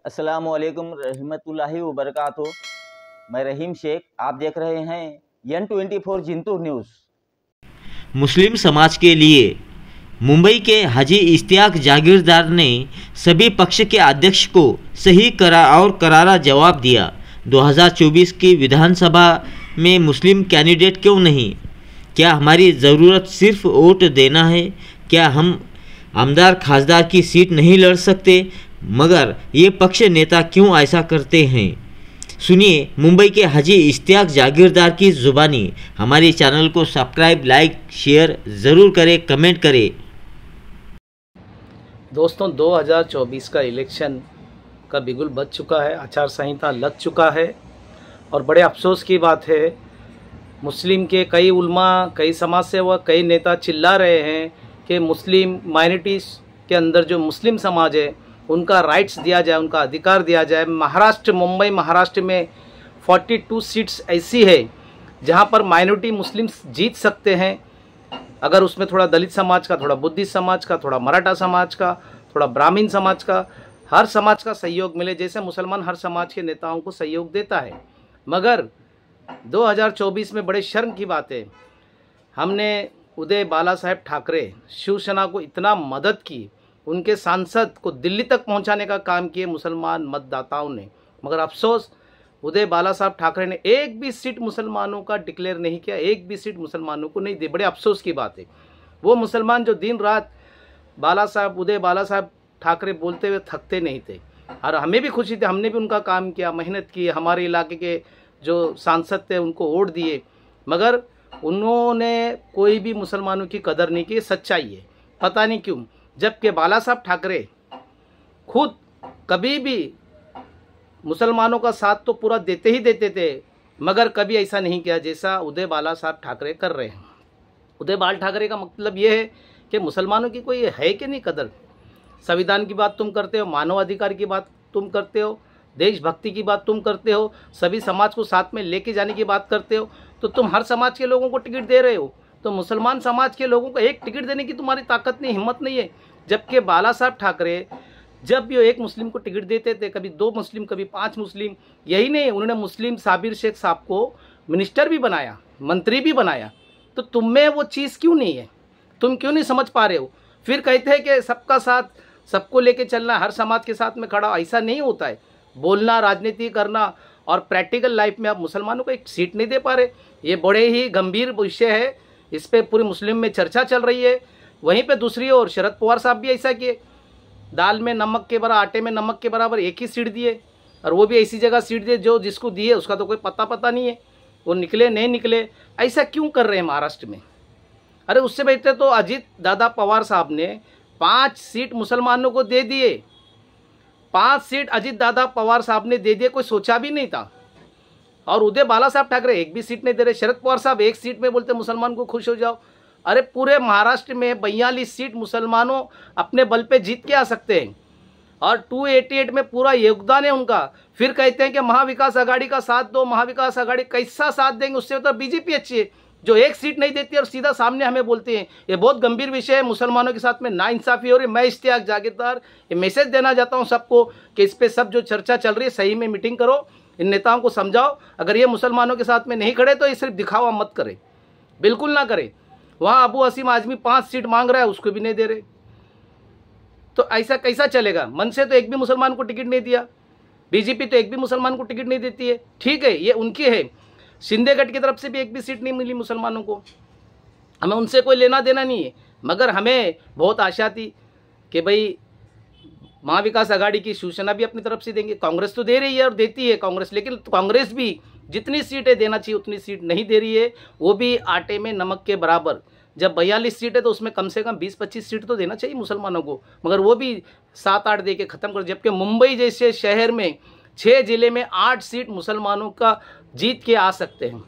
अस्सलामुअलैकुम रहमतुल्लाहि व बरकातुहू। मैं रहीम शेख, आप देख रहे हैं N24 जिंतूर न्यूज़। मुस्लिम समाज के लिए मुंबई के हाजी इश्तियाक जागीरदार ने सभी पक्ष के अध्यक्ष को सही करारा जवाब दिया। 2024 की विधानसभा में मुस्लिम कैंडिडेट क्यों नहीं? क्या हमारी ज़रूरत सिर्फ वोट देना है? क्या हम आमदार खासदार की सीट नहीं लड़ सकते? मगर ये पक्ष नेता क्यों ऐसा करते हैं? सुनिए मुंबई के हाजी इश्तियाक जागीरदार की ज़ुबानी। हमारे चैनल को सब्सक्राइब, लाइक, शेयर ज़रूर करें, कमेंट करें। दोस्तों, 2024 का इलेक्शन का बिगुल बज चुका है, आचार संहिता लग चुका है और बड़े अफसोस की बात है, मुस्लिम के कई उलमा, कई समाज सेवक, कई नेता चिल्ला रहे हैं कि मुस्लिम माइनॉरिटीज़ के अंदर जो मुस्लिम समाज है उनका राइट्स दिया जाए, उनका अधिकार दिया जाए। मुंबई महाराष्ट्र में 42 सीट्स ऐसी है जहां पर माइनॉरिटी मुस्लिम्स जीत सकते हैं, अगर उसमें थोड़ा दलित समाज का, थोड़ा बुद्धिस्ट समाज का, थोड़ा मराठा समाज का, थोड़ा ब्राह्मण समाज का, हर समाज का सहयोग मिले, जैसे मुसलमान हर समाज के नेताओं को सहयोग देता है। मगर 2024 में बड़े शर्म की बात है, हमने उदय बाला साहेब ठाकरे शिवसेना को इतना मदद की, उनके सांसद को दिल्ली तक पहुंचाने का काम किए मुसलमान मतदाताओं ने, मगर अफसोस उदय बाला साहब ठाकरे ने एक भी सीट मुसलमानों का डिक्लेयर नहीं किया, एक भी सीट मुसलमानों को नहीं दी। बड़े अफसोस की बात है। वो मुसलमान जो दिन रात उदय बाला साहब ठाकरे बोलते हुए थकते नहीं थे और हमें भी खुशी थी, हमने भी उनका काम किया, मेहनत की, हमारे इलाके के जो सांसद थे उनको वोट दिए, मगर उन्होंने कोई भी मुसलमानों की कदर नहीं की। सच्चाई है, पता नहीं क्यों, जबकि बाला साहब ठाकरे खुद कभी भी मुसलमानों का साथ तो पूरा देते ही देते थे, मगर कभी ऐसा नहीं किया जैसा उदय बाला साहब ठाकरे कर रहे हैं। उदय बाल ठाकरे का मतलब ये है कि मुसलमानों की कोई है कि नहीं कदर। संविधान की बात तुम करते हो, मानवाधिकार की बात तुम करते हो, देशभक्ति की बात तुम करते हो, सभी समाज को साथ में लेके जाने की बात करते हो, तो तुम हर समाज के लोगों को टिकट दे रहे हो, तो मुसलमान समाज के लोगों को एक टिकट देने की तुम्हारी ताकत नहीं, हिम्मत नहीं है। जबकि बाला साहब ठाकरे जब भी एक मुस्लिम को टिकट देते थे, कभी 2 मुस्लिम, कभी 5 मुस्लिम, यही नहीं, उन्होंने मुस्लिम साबिर शेख साहब को मिनिस्टर भी बनाया, मंत्री भी बनाया। तो तुम में वो चीज़ क्यों नहीं है? तुम क्यों नहीं समझ पा रहे हो? फिर कहते हैं कि सबका साथ, सबको लेके चलना, हर समाज के साथ में खड़ा। ऐसा नहीं होता है। बोलना, राजनीति करना और प्रैक्टिकल लाइफ में आप मुसलमानों को एक सीट नहीं दे पा रहे, ये बड़े ही गंभीर विषय है। इस पर पूरी मुस्लिम में चर्चा चल रही है। वहीं पे दूसरी ओर शरद पवार साहब भी ऐसा किए, दाल में नमक के बराबर, आटे में नमक के बराबर एक ही सीट दिए, और वो भी ऐसी जगह सीट दिए जो जिसको दिए उसका तो कोई पता नहीं है, वो निकले नहीं निकले। ऐसा क्यों कर रहे हैं महाराष्ट्र में? अरे उससे बेहतर तो अजीत दादा पवार साहब ने 5 सीट मुसलमानों को दे दिए, 5 सीट अजीत दादा पवार साहब ने दे दिए, कोई सोचा भी नहीं था। और उदय बाला साहब ठाकरे एक भी सीट नहीं दे रहे। शरद पवार साहब एक सीट में बोलते मुसलमान को खुश हो जाओ। अरे पूरे महाराष्ट्र में 42 सीट मुसलमानों अपने बल पे जीत के आ सकते हैं और 288 में पूरा योगदान है उनका। फिर कहते हैं कि महाविकास आघाड़ी का साथ दो। महाविकास आघाड़ी कैसा साथ देंगे? उससे तो बीजेपी अच्छी है जो एक सीट नहीं देती और सीधा सामने हमें बोलती है। ये बहुत गंभीर विषय है, मुसलमानों के साथ में नाइंसाफी हो रही है। मैं इश्तियाक जागीरदार ये मैसेज देना चाहता हूँ सबको कि इस पर सब जो चर्चा चल रही है सही में मीटिंग करो, इन नेताओं को समझाओ। अगर ये मुसलमानों के साथ में नहीं खड़े तो ये सिर्फ दिखावा मत करे, बिल्कुल ना करे। वहाँ अबू हसीम आजमी 5 सीट मांग रहा है, उसको भी नहीं दे रहे, तो ऐसा कैसा चलेगा? मन से तो एक भी मुसलमान को टिकट नहीं दिया, बीजेपी तो एक भी मुसलमान को टिकट नहीं देती है। ठीक है, ये उनकी है। शिंदेगढ़ की तरफ से भी एक भी सीट नहीं मिली मुसलमानों को, हमें उनसे कोई लेना देना नहीं है। मगर हमें बहुत आशा थी कि भाई महाविकास आघाड़ी की शिवसेना भी अपनी तरफ से देंगे। कांग्रेस तो दे रही है और देती है कांग्रेस, लेकिन कांग्रेस भी जितनी सीटें देना चाहिए उतनी सीट नहीं दे रही है, वो भी आटे में नमक के बराबर। जब 42 सीट है तो उसमें कम से कम 20-25 सीट तो देना चाहिए मुसलमानों को, मगर वो भी 7-8 दे के ख़त्म कर। जबकि मुंबई जैसे शहर में 6 जिले में 8 सीट मुसलमानों का जीत के आ सकते हैं,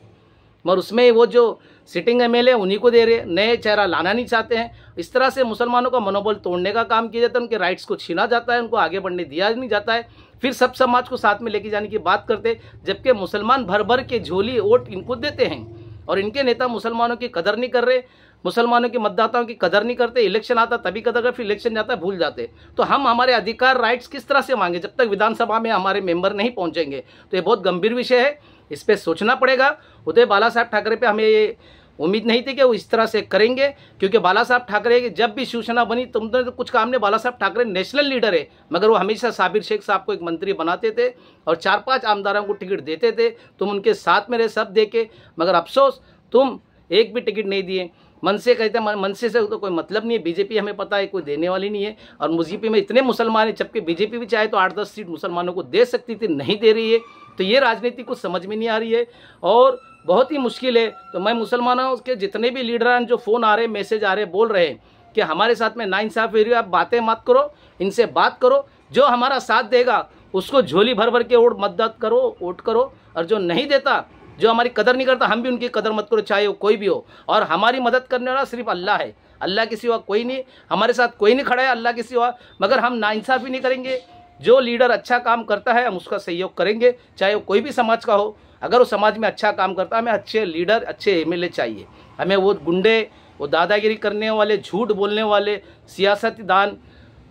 मगर उसमें वो जो सिटिंग एमएलए उन्हीं को दे रहे, नए चेहरा लाना नहीं चाहते हैं। इस तरह से मुसलमानों का मनोबल तोड़ने का काम किया जाता है, उनके राइट्स को छीना जाता है, उनको आगे बढ़ने दिया नहीं जाता है। फिर सब समाज को साथ में लेके जाने की बात करते, जबकि मुसलमान भर भर के झोली वोट इनको देते हैं और इनके नेता मुसलमानों की कदर नहीं कर रहे। मुसलमानों के मतदाताओं की कदर नहीं करते। इलेक्शन आता तभी कदर करते, फिर इलेक्शन जाता है भूल जाते। तो हम हमारे अधिकार राइट्स किस तरह से मांगे जब तक विधानसभा में हमारे मेंबर नहीं पहुंचेंगे? तो ये बहुत गंभीर विषय है, इस पर सोचना पड़ेगा। उदय बाला साहब ठाकरे पे हमें ये उम्मीद नहीं थी कि वो इस तरह से करेंगे, क्योंकि बाला साहब ठाकरे की जब भी शिवसेना बनी तुमने तो कुछ काम नहीं। बाला साहब ठाकरे नेशनल लीडर है, मगर वो हमेशा साबिर शेख साहब को एक मंत्री बनाते थे और 4-5 आमदारों को टिकट देते थे। तुम उनके साथ में रहे सब दे के, मगर अफसोस तुम एक भी टिकट नहीं दिए। मनसे कहते हैं मनसे से तो कोई मतलब नहीं है, बीजेपी हमें पता है कोई देने वाली नहीं है। और बीजेपी में इतने मुसलमान हैं, जबकि बीजेपी भी चाहे तो 8-10 सीट मुसलमानों को दे सकती थी, नहीं दे रही है। तो ये राजनीति कुछ समझ में नहीं आ रही है और बहुत ही मुश्किल है। तो मैं मुसलमानों के जितने भी लीडर हैं जो फ़ोन आ रहे हैं, मैसेज आ रहे हैं, बोल रहे हैं कि हमारे साथ में नाइंसाफ़ी हो रही है, आप बातें मत करो, इनसे बात करो। जो हमारा साथ देगा उसको झोली भर भर के वोट करो, और जो नहीं देता, जो हमारी कदर नहीं करता, हम भी उनकी कदर मत करो, चाहे वो कोई भी हो। और हमारी मदद करने वाला सिर्फ अल्लाह है, अल्लाह के सिवा कोई नहीं। हमारे साथ कोई नहीं खड़ा है अल्लाह के सिवा, मगर हम नाइंसाफ़ी नहीं करेंगे। जो लीडर अच्छा काम करता है हम उसका सहयोग करेंगे, चाहे वो कोई भी समाज का हो। अगर वो समाज में अच्छा काम करता है, हमें अच्छे लीडर, अच्छे एमएलए चाहिए। हमें वो गुंडे, वो दादागिरी करने वाले, झूठ बोलने वाले सियासतदान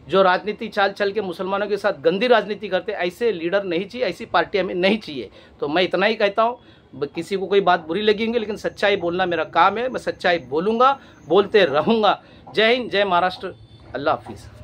जो राजनीति चाल चल के मुसलमानों के साथ गंदी राजनीति करते, ऐसे लीडर नहीं चाहिए, ऐसी पार्टी हमें नहीं चाहिए। तो मैं इतना ही कहता हूँ, किसी को कोई बात बुरी लगेंगी, लेकिन सच्चाई बोलना मेरा काम है। मैं सच्चाई बोलूँगा, बोलते रहूँगा। जय हिंद, जय महाराष्ट्र, अल्लाह हाफिज़।